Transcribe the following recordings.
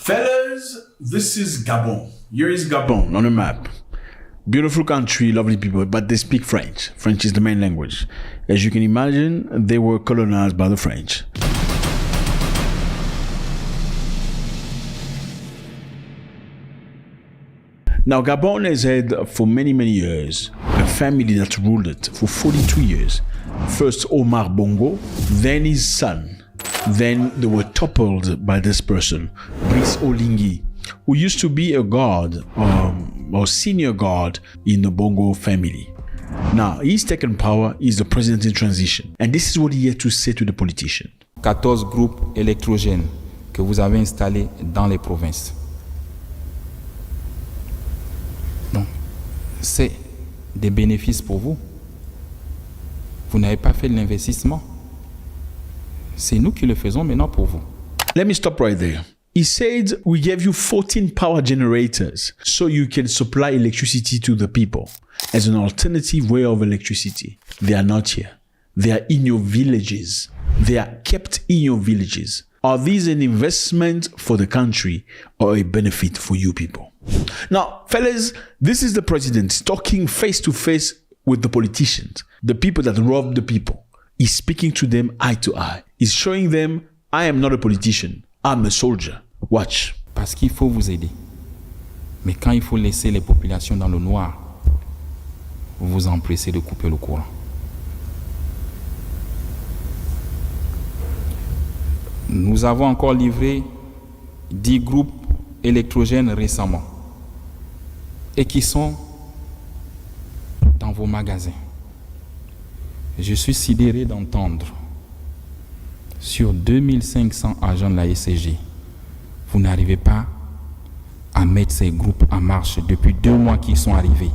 Fellas, this is Gabon. Here is Gabon on a map. Beautiful country, lovely people, but they speak French. French is the main language. As you can imagine, they were colonized by the French. Now, Gabon has had for many, many years a family that ruled it for 42 years. First Omar Bongo, then his son. Then they were toppled by this person, Brice Oligui, who used to be a guard or senior guard in the Bongo family. Now, he's taken power, he's the president in transition. And this is what he had to say to the politician. 14 groupes électrogènes que vous avez installés dans les provinces. Donc, c'est des bénéfices pour vous. Vous n'avez pas fait l'investissement. C'est nous qui le faisons maintenant pour vous. Let me stop right there. He said, we gave you 14 power generators so you can supply electricity to the people as an alternative way of electricity. They are not here. They are in your villages. They are kept in your villages. Are these an investment for the country or a benefit for you people? Now, fellas, this is the president talking face to face with the politicians, the people that rob the people. He's speaking to them eye to eye. He's showing them, I am not a politician. I'm a soldier. Watch. Parce qu'il faut vous aider. Mais quand il faut laisser les populations dans le noir, vous vous empressez de couper le courant. Nous avons encore livré 10 groupes électrogènes récemment et qui sont dans vos magasins. Je suis sidéré d'entendre sur 2500 agents de la SCG, vous n'arrivez pas à mettre ces groupes en marche depuis 2 mois qu'ils sont arrivés.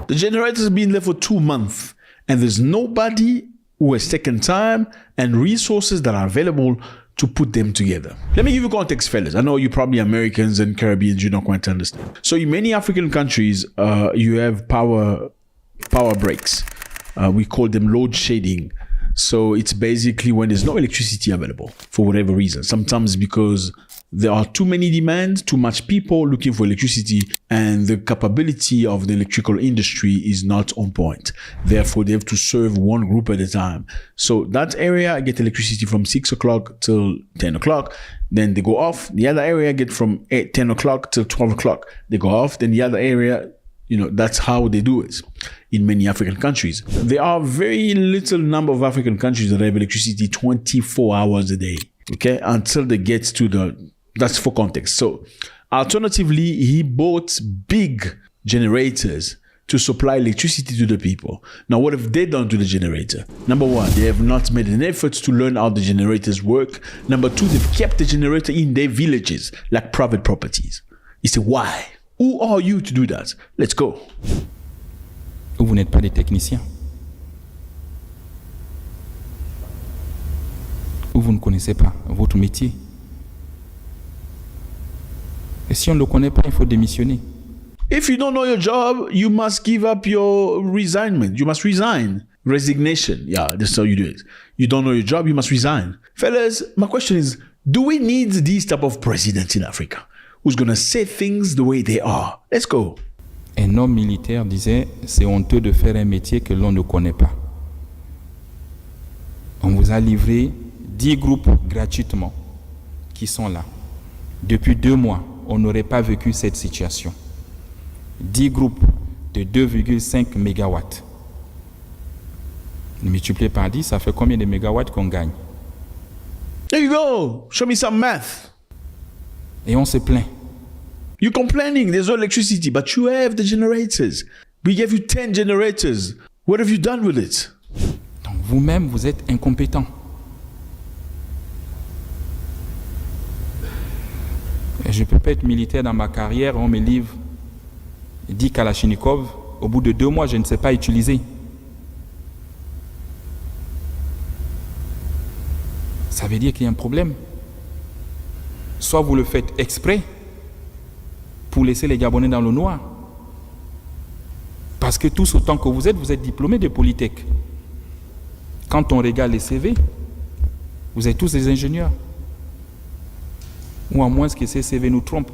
The generator's been there for 2 months and there's nobody who has taken time and resources that are available to put them together. Let me give you context, fellas. I know you're probably Americans and Caribbeans, you don't quite understand. So in many African countries, you have power breaks. We call them load shedding. So it's basically when there's no electricity available for whatever reason. Sometimes because there are too many demands, too much people looking for electricity, and the capability of the electrical industry is not on point. Therefore, they have to serve one group at a time. So that area get electricity from 6 o'clock till 10 o'clock. Then they go off. The other area get from 10 o'clock till 12 o'clock. They go off. Then the other area, that's how they do it in many African countries. There are very little number of African countries that have electricity 24 hours a day, okay? Until they get to that's for context. So alternatively, he bought big generators to supply electricity to the people. Now, what have they done to the generator? Number one, they have not made an effort to learn how the generators work. Number two, they've kept the generator in their villages, like private properties. You say, why? Who are you to do that? Let's go. Vous n'êtes pas des techniciens. Ou vous ne connaissez pas votre métier. Et si on ne le connaît pas, il faut démissionner. If you don't know your job, you must give up your resignment. You must resign. Resignation. Yeah, that's how you do it. You don't know your job, you must resign. Fellas, my question is, do we need this type of president in Africa who's going to say things the way they are? Let's go. Un homme militaire disait, c'est honteux de faire un métier que l'on ne connaît pas. On vous a livré 10 groupes gratuitement qui sont là. Depuis 2 mois, on n'aurait pas vécu cette situation. 10 groupes de 2,5 mégawatts. Multiplié par 10, ça fait combien de mégawatts qu'on gagne? There you go. Show me some math. Et on se plaint. You're complaining there's no electricity, but you have the generators. We gave you 10 generators. What have you done with it? Donc vous-même, vous êtes incompétent. Je ne peux pas être militaire dans ma carrière, on me livre 10 Kalachnikov. Au bout de 2 mois, je ne sais pas utiliser. Ça veut dire qu'il y a un problème. Soit vous le faites exprès pour laisser les Gabonais dans le noir. Parce que tous autant que vous êtes diplômés de Polytech. Quand on regarde les CV, vous êtes tous des ingénieurs. Ou à moins que ces CV nous trompent.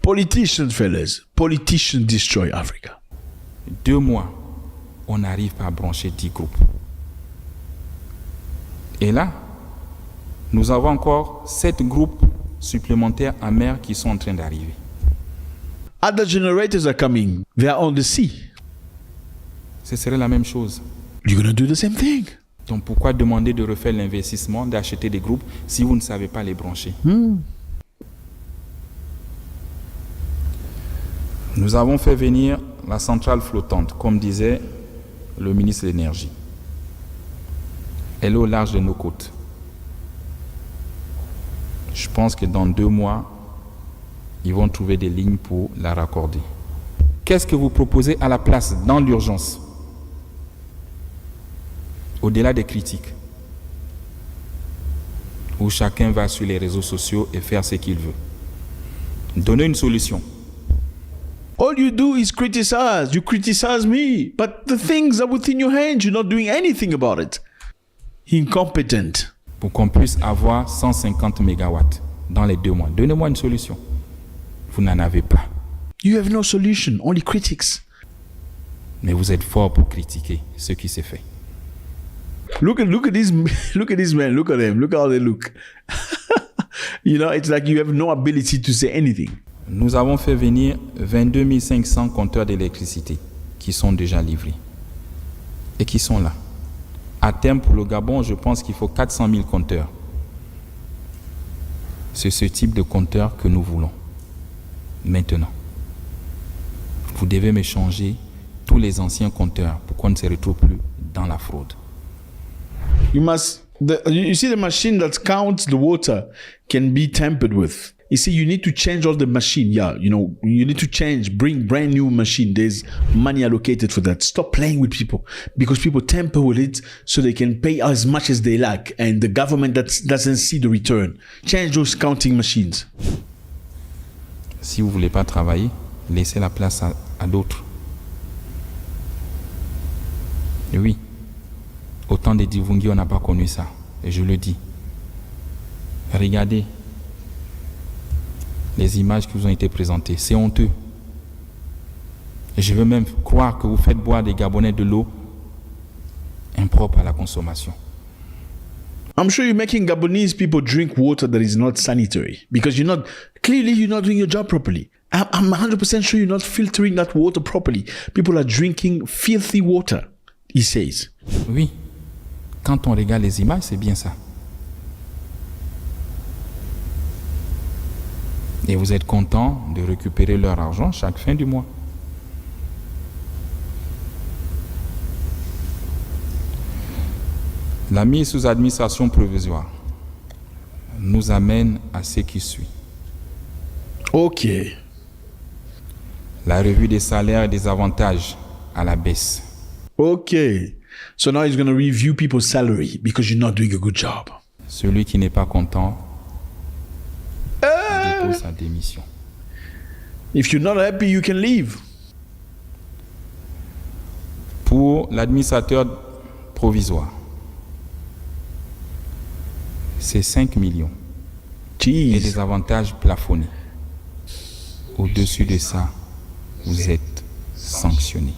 Politicians, fellas, politicians destroy Africa. 2 mois, on n'arrive pas à brancher 10 groupes. Et là, nous avons encore 7 groupes supplémentaires en mer qui sont en train d'arriver. Other generators are coming. They are on the sea. Ce serait la même chose. You're going to do the same thing. Donc pourquoi demander de refaire l'investissement, d'acheter des groupes si vous ne savez pas les brancher? Nous avons fait venir la centrale flottante, comme disait le ministre de l'Énergie. Elle est au large de nos côtes. Je pense que dans 2 mois, ils vont trouver des lignes pour la raccorder. Qu'est-ce que vous proposez à la place dans l'urgence? Au-delà des critiques, où chacun va sur les réseaux sociaux et faire ce qu'il veut. Donnez une solution. All you do is criticize. You criticize me. But the things are within your hands. You're not doing anything about it. Incompetent. Pour qu'on puisse avoir 150 mégawatts dans les 2 mois. Donnez-moi une solution. Vous n'en avez pas. You have no solution. Only critics. Mais vous êtes fort pour critiquer ce qui s'est fait. Look at this look at this man. Look at them. Look how they look. You know, it's like you have no ability to say anything. Nous avons fait venir 22 500 compteurs d'électricité qui sont déjà livrés et qui sont là. À terme, pour le Gabon, je pense qu'il faut 400 000 compteurs. C'est ce type de compteur que nous voulons. Maintenant, vous devez me changer tous les anciens compteurs pour qu'on ne se retrouve plus dans la fraude. You see the machine that counts the water can be tampered with. You see, you need to change all the machine. Yeah, you know, you need to bring brand new machine. There's money allocated for that. Stop playing with people because people tamper with it so they can pay as much as they like. And the government doesn't see the return. Change those counting machines. Si vous ne voulez pas travailler, laissez la place à d'autres. Et oui, au temps des Divungi, on n'a pas connu ça. Et je le dis. Regardez les images qui vous ont été présentées. C'est honteux. Et je veux même croire que vous faites boire des Gabonais de l'eau impropre à la consommation. I'm sure you're making Gabonese people drink water that is not sanitary because you're not doing your job properly. I'm 100% sure you're not filtering that water properly. People are drinking filthy water, he says. Oui. Quand on regarde les images, c'est bien ça. Et vous êtes content de récupérer leur argent chaque fin du mois. La mise sous administration provisoire nous amène à ce qui suit. Ok. La revue des salaires et des avantages à la baisse. Ok. So now he's going to review people's salary because you're not doing a good job. Celui qui n'est pas content dépose sa démission. If you're not happy, you can leave. Pour l'administrateur provisoire, c'est 5 millions. Jeez. Et des avantages plafonnés. Au-dessus de ça, vous êtes sanctionné.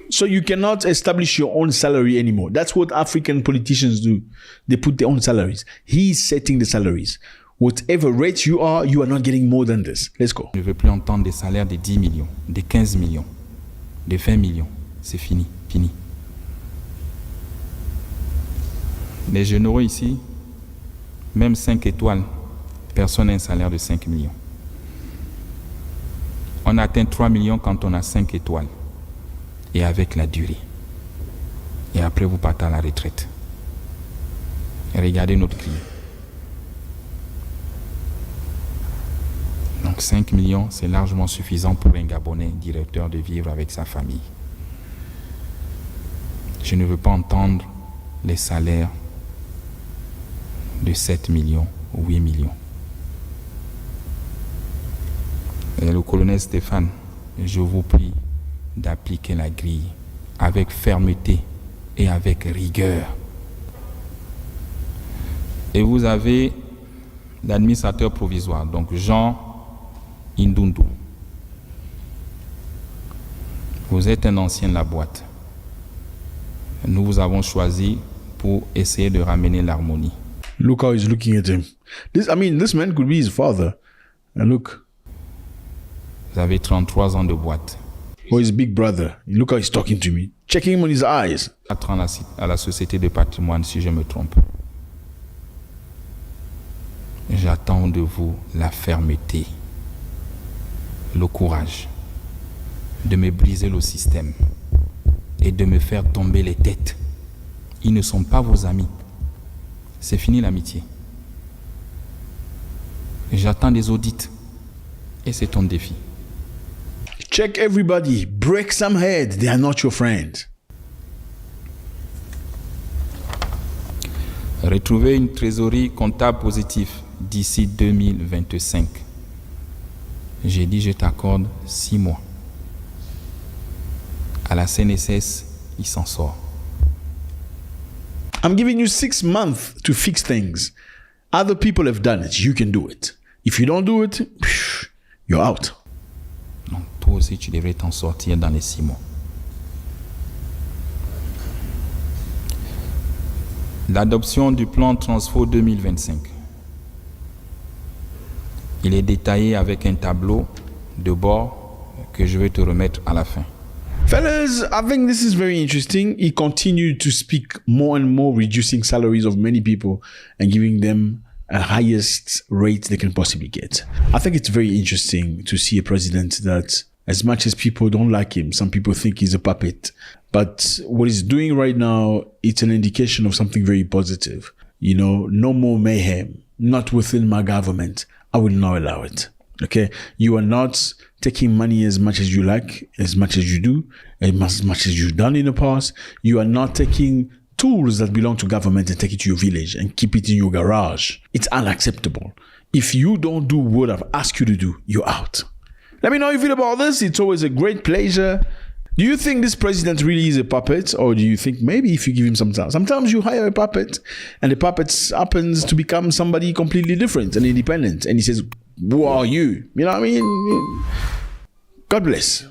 So you cannot establish your own salary anymore. That's what African politicians do. They put their own salaries. He's setting the salaries. Whatever rate you are not getting more than this. Let's go. Je ne veux plus entendre des salaires de 10 millions, de 15 millions, de 20 millions. C'est fini, fini. Les généraux ici, même 5 étoiles, personne n'a un salaire de 5 millions. On atteint 3 millions quand on a 5 étoiles. Et avec la durée. Et après, vous partez à la retraite. Et regardez notre grille. Donc 5 millions, c'est largement suffisant pour un Gabonais directeur de vivre avec sa famille. Je ne veux pas entendre les salaires de 7 millions ou 8 millions. Et le colonel Stéphane, je vous prie d'appliquer la grille avec fermeté et avec rigueur. Et vous avez l'administrateur provisoire, donc Jean Indundu. Vous êtes un ancien de la boîte. Nous vous avons choisi pour essayer de ramener l'harmonie. Look how he's looking at him. This man could be his father. And look. Vous avez 33 ans de boîte. Or his big brother. Look how he's talking to me. Checking him on his eyes. 4 ans à la Société de patrimoine, si je me trompe. J'attends de vous la fermeté, le courage de me briser le système et de me faire tomber les têtes. Ils ne sont pas vos amis. C'est fini l'amitié. J'attends des audits et c'est ton défi. Check everybody. Break some heads. They are not your friends. Retrouver une trésorerie comptable positive d'ici 2025. J'ai dit je t'accorde 6 mois. À la CNSS, il s'en sort. I'm giving you 6 months to fix things. Other people have done it. You can do it. If you don't do it, you're out. Donc toi aussi, tu devrais t'en sortir dans les 6 mois. L'adoption du plan Transfo 2025. Il est détaillé avec un tableau de bord que je vais te remettre à la fin. Fellas, I think this is very interesting. He continued to speak more and more, reducing salaries of many people and giving them a highest rate they can possibly get. I think it's very interesting to see a president that, as much as people don't like him, some people think he's a puppet. But what he's doing right now, it's an indication of something very positive. You know, no more mayhem, not within my government. I will not allow it. Okay? You are not taking money as much as you like, as much as you do, as much as you've done in the past. You are not taking tools that belong to government and take it to your village and keep it in your garage. It's unacceptable. If you don't do what I've asked you to do, you're out. Let me know how you feel about this. It's always a great pleasure. Do you think this president really is a puppet, or do you think maybe if you give him some time? Sometimes you hire a puppet and the puppet happens to become somebody completely different and independent, and he says, who are you? You know what I mean? God bless.